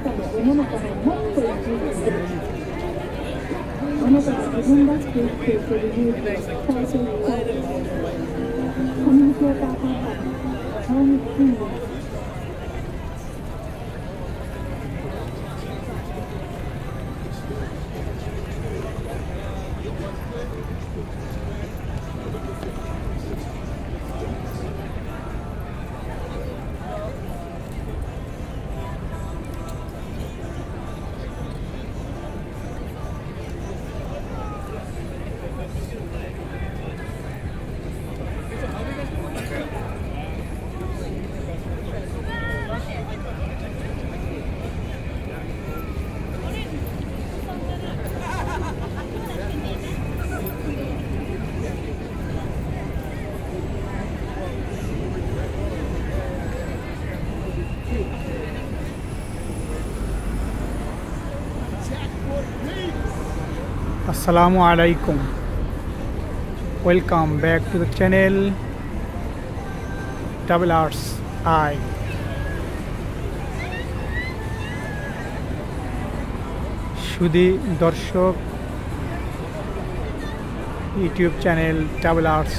中の世の中のもっといい自分あなたが自分らしく生きていける勇気を伝えていきたいです。コミュニケーターカンパニー青木訓練Assalamu alaikum. Welcome back to the channel Double Arts Eye. সুধী দর্শক YouTube channel double arts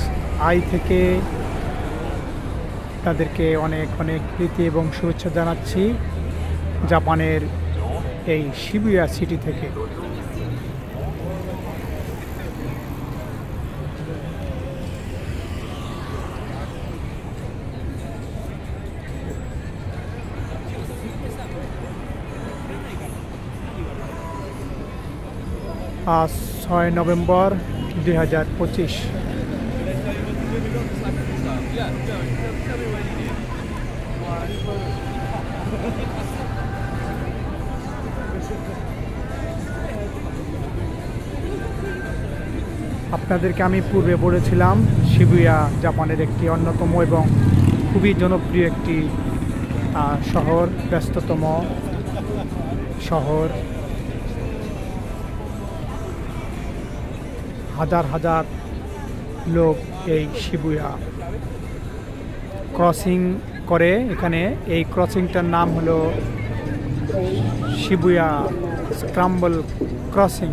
I থেকে তাদেরকে অনেক অনেক প্রীতি এবং শুভেচ্ছা জানাচ্ছি জাপানের এই শিবুয়া সিটি থেকে। আজ 6 নভেম্বর 2025। আপনাদেরকে আমি পূর্বে বলেছিলাম শিবুয়া জাপানের একটি অন্যতম এবং খুবই জনপ্রিয় একটি শহর, ব্যস্ততম শহর। হাজার হাজার লোক এই শিবুয়া ক্রসিং করে। এখানে এই ক্রসিংটার নাম হলো শিবুয়া স্ক্রাম্বল ক্রসিং।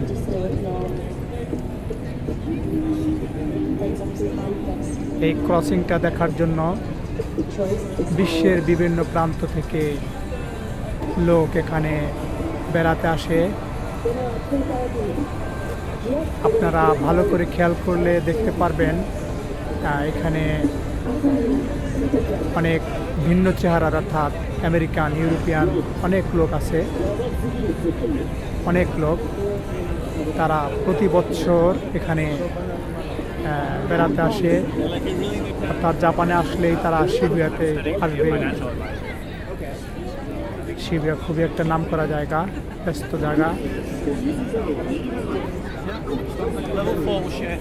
এই ক্রসিংটা দেখার জন্য বিশ্বের বিভিন্ন প্রান্ত থেকে লোক এখানে বেড়াতে আসে। আপনারা ভালো করে খেয়াল করলে দেখতে পারবেন এখানে অনেক ভিন্ন চেহারার অর্থাৎ আমেরিকান, ইউরোপিয়ান অনেক লোক আছে। অনেক লোক তারা প্রতি বছর এখানে বেড়াতে আসে, অর্থাৎ জাপানে আসলেই তারা শিবুয়াতে আসবে। শিবুয়া খুবই একটা নামকরা জায়গা, ব্যস্ত জায়গা। Level 4 will share.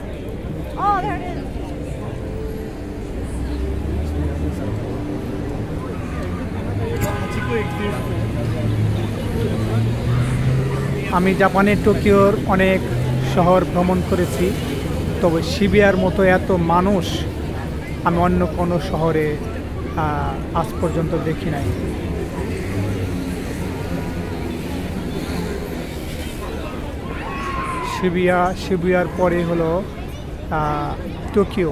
Oh, there it is. আমি জাপানের টোকিওর অনেক শহর ভ্রমণ করেছি, তবে শিবুয়ার মতো এত মানুষ আমি অন্য কোনো শহরে আজ পর্যন্ত দেখি নাই। শিবুয়ার পরে হলো টোকিও,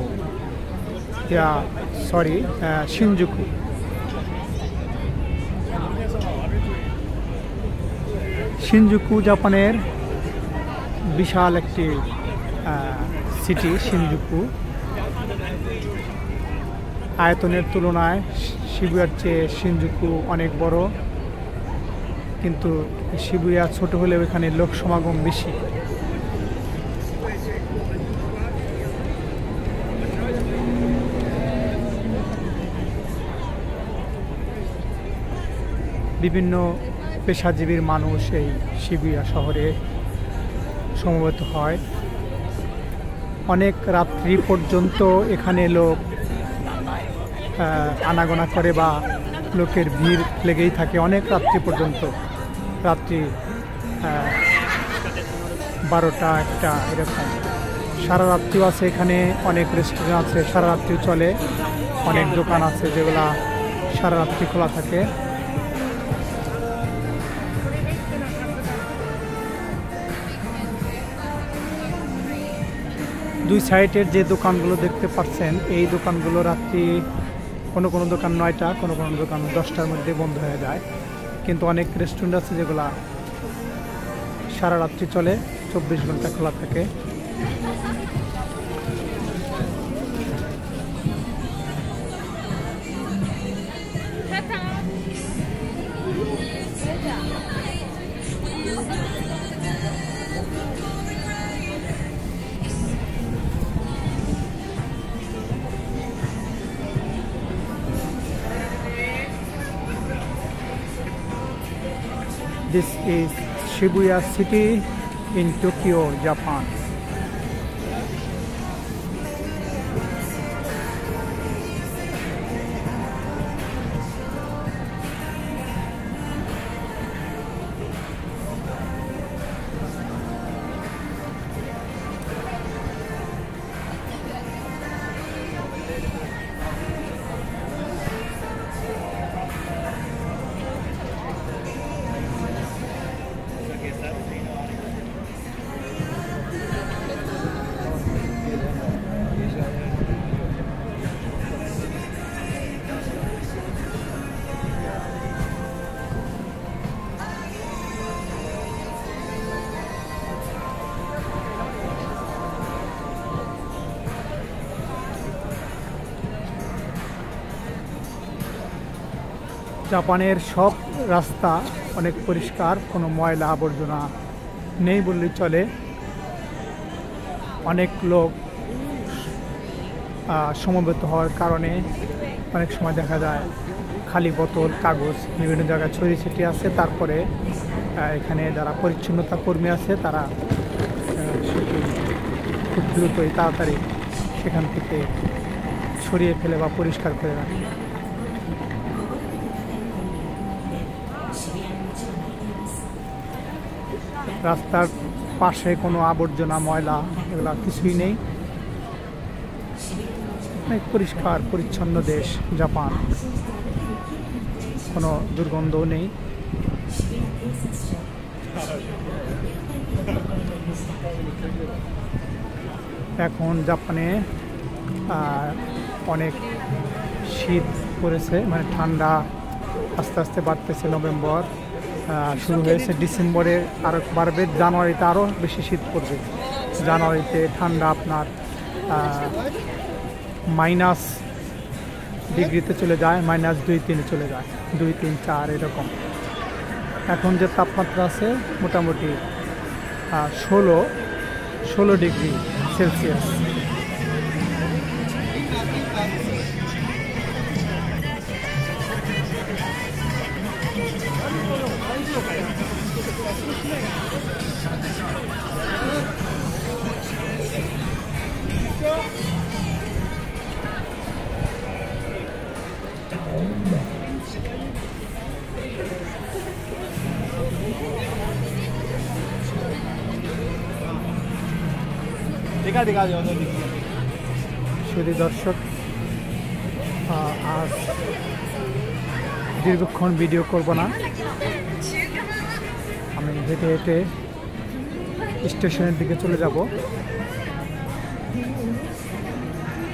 শিনজুকু। শিনজুকু জাপানের বিশাল একটি সিটি। শিনজুকু আয়তনের তুলনায় শিবুয়ার চেয়ে শিনজুকু অনেক বড়, কিন্তু শিবুয়া ছোট হলেও এখানে লোক সমাগম বেশি। বিভিন্ন পেশাজীবীর মানুষ এই শিবুয়া শহরে সমবেত হয়। অনেক রাত্রি পর্যন্ত এখানে লোক আনাগোনা করে বা লোকের ভিড় লেগেই থাকে অনেক রাত্রি পর্যন্ত। রাত্রি 12টা 1টা এরকম। সারা রাত্রিও আছে এখানে, অনেক রেস্টুরেন্ট আছে সারা রাত্রিও চলে, অনেক দোকান আছে যেগুলা সারা রাত্রি খোলা থাকে। দুই সাইডের যে দোকানগুলো দেখতে পাচ্ছেন এই দোকানগুলো রাত্রি কোনো কোনো দোকান 9টা, কোনো কোনো দোকান 10টার মধ্যে বন্ধ হয়ে যায়, কিন্তু অনেক রেস্টুরেন্ট আছে যেগুলা সারা রাত্রি চলে, 24 ঘন্টা খোলা থাকে। This is Shibuya City in Tokyo, Japan. জাপানের সব রাস্তা অনেক পরিষ্কার, কোনো ময়লা আবর্জনা নেই বললেই চলে। অনেক লোক সমবেত হওয়ার কারণে অনেক সময় দেখা যায় খালি বোতল, কাগজ বিভিন্ন জায়গায় ছড়িয়ে ছিটিয়ে আছে। তারপরে এখানে যারা পরিচ্ছন্নতা কর্মী আছে তারা সেটি খুব দ্রুতই তাড়াতাড়ি সেখান থেকে ছড়িয়ে ফেলে বা পরিষ্কার করে রাখে। রাস্তার পাশে কোনো আবর্জনা, ময়লা এগুলা কিছুই নেই, অনেক পরিষ্কার পরিচ্ছন্ন দেশ জাপান, কোনো দুর্গন্ধও নেই। এখন জাপানে অনেক শীত পড়েছে, মানে ঠান্ডা আস্তে আস্তে বাড়তেছে। নভেম্বর শুরু হয়েছে, ডিসেম্বরে আরও বাড়বে, জানুয়ারিতে আরও বেশি শীত পড়বে। জানুয়ারিতে ঠান্ডা আপনার মাইনাস ডিগ্রিতে চলে যায়, -2-3 চলে যায়, 2-3-4 এরকম। এখন যে তাপমাত্রা আছে মোটামুটি 16 ডিগ্রি সেলসিয়াস। শুধু দর্শক, আজ দীর্ঘক্ষণ ভিডিও করব না, আমি হেঁটে হেঁটে স্টেশনের দিকে চলে যাব,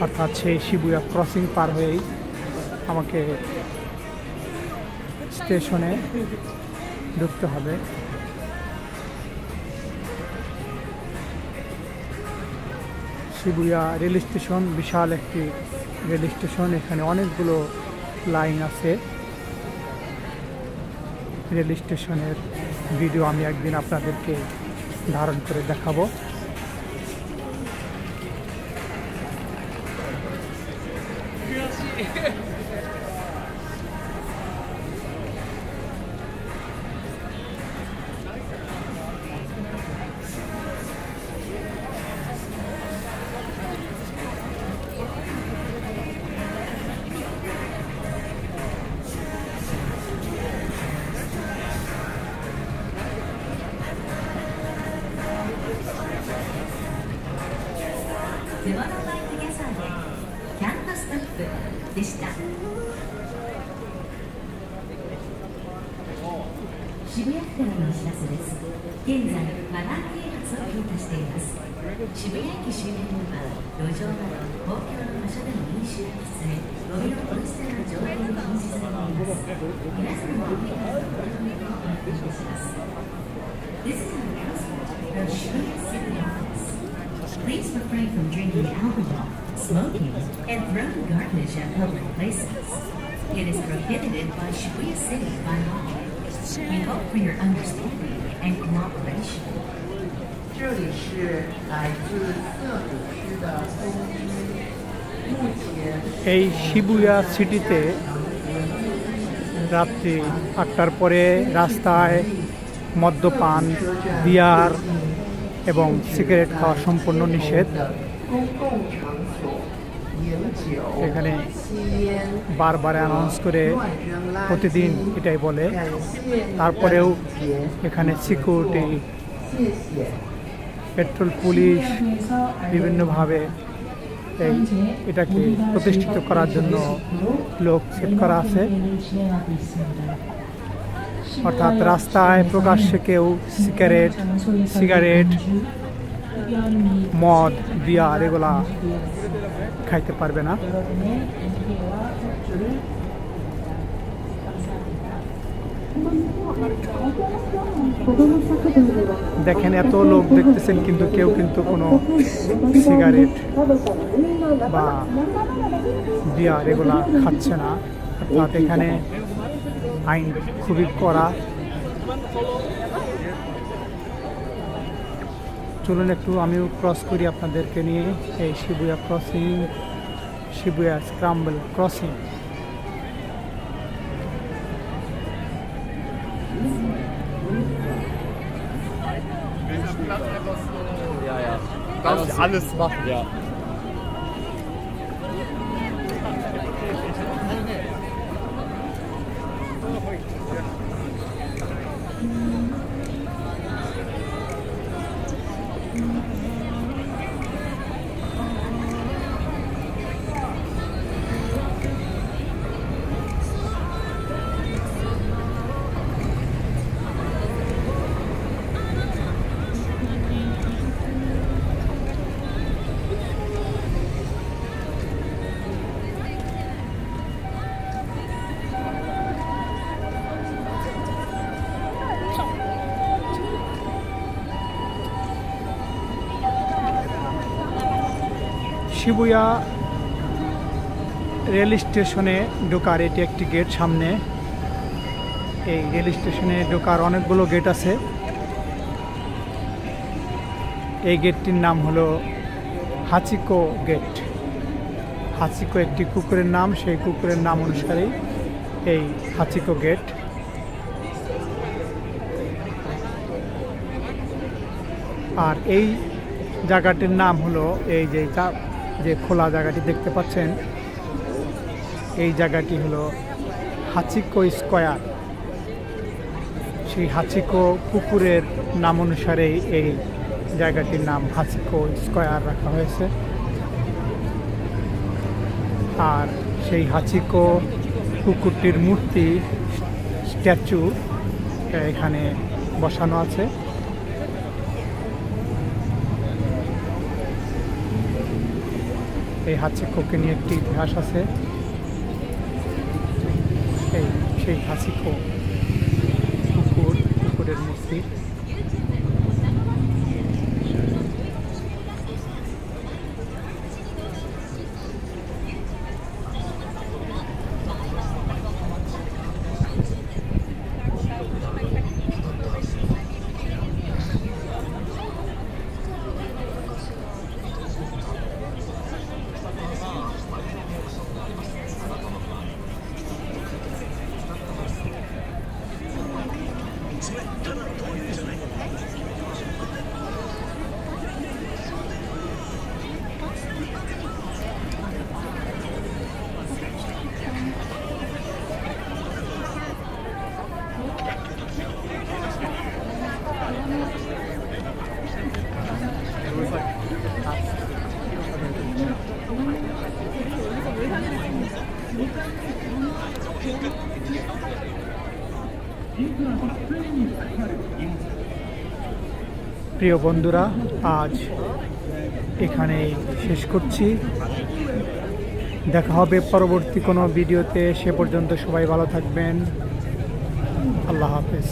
অর্থাৎ সেই শিবুয়া ক্রসিং পার হয়েই আমাকে স্টেশনে ঢুকতে হবে। শিবুয়া রেল স্টেশন বিশাল একটি রেল স্টেশন, এখানে অনেকগুলো লাইন আছে। রেল স্টেশনের ভিডিও আমি একদিন আপনাদেরকে ধারণ করে দেখাবো। 渋谷区からのお知らせです。現在、マナー啓発を強化しています。渋谷駅周辺には、路上など公共の場所での飲酒や喫煙、ゴミのポイ捨ての条例に禁止されています。皆様のご理解とご協力をお願いいたします。This is an announcement from Shibuya City Office. Please refrain from drinking alcohol, smoking, and throwing garbage at public places. It is prohibited by Shibuya City by law. We hope for your understanding and cooperation. 这里是来自涩谷区的东京。目前 এই Shibuya সিটিতে রাত্রি 8টার পরে রাস্তায় মদ্যপান, বিয়ার এবং cigarette খাওয়া সম্পূর্ণ নিষেধ। 公共场所饮酒、 এখানে 吸烟、 বারবার অ্যানাউন্স করে 乱扔垃圾。 প্রতিদিন এটাই বলে। 感谢 তারপরেও 您的理解 এখানে সিকিউরিটি, 谢谢。 পেট্রোল পুলিশ বিভিন্নভাবে এই এটাকে প্রতিষ্ঠিত করার জন্য লোক সেট করা আছে। অর্থাৎ রাস্তায় প্রকাশ্যে কেউ সিগারেট, মদ, বিয়ার এগুলা খাইতে পারবে না। দেখেন এত লোক দেখতেছেন কিন্তু কেউ কিন্তু কোনো সিগারেট বা বিয়ার এগুলা খাচ্ছে না। অর্থাৎ এখানে আইন খুবই কড়া। চলুন একটু আমিও ক্রস করি আপনাদেরকে নিয়ে এই Shibuya crossing, Shibuya scramble crossing. Ja, ja. Darfst du alles machen, ja. Shibuya rail স্টেশনে ঢোকার এটি একটি গেট। সামনে এই রেল স্টেশনে ঢোকার অনেকগুলো গেট আছে। এই গেটটির নাম হলো হাচিকো গেট। হাচিকো একটি কুকুরের নাম, সেই কুকুরের নাম অনুসারেই এই হাচিকো গেট। আর এই জায়গাটির নাম হলো এই যে খোলা জায়গাটি দেখতে পাচ্ছেন, এই জায়গাটি হলো হাচিকো স্কয়ার। সেই হাচিকো কুকুরের নাম অনুসারেই এই জায়গাটির নাম হাচিকো স্কয়ার রাখা হয়েছে। আর সেই হাচিকো কুকুরটির মূর্তি, স্ট্যাচু এখানে বসানো আছে। এই হাচিকোকে নিয়ে একটি ইতিহাস আছে। সেই হাচিকো কুকুরের মূর্তি। প্রিয় বন্ধুরা, আজ এখানেই শেষ করছি। দেখা হবে পরবর্তী কোনো ভিডিওতে। সে পর্যন্ত সবাই ভালো থাকবেন। আল্লাহ হাফেজ।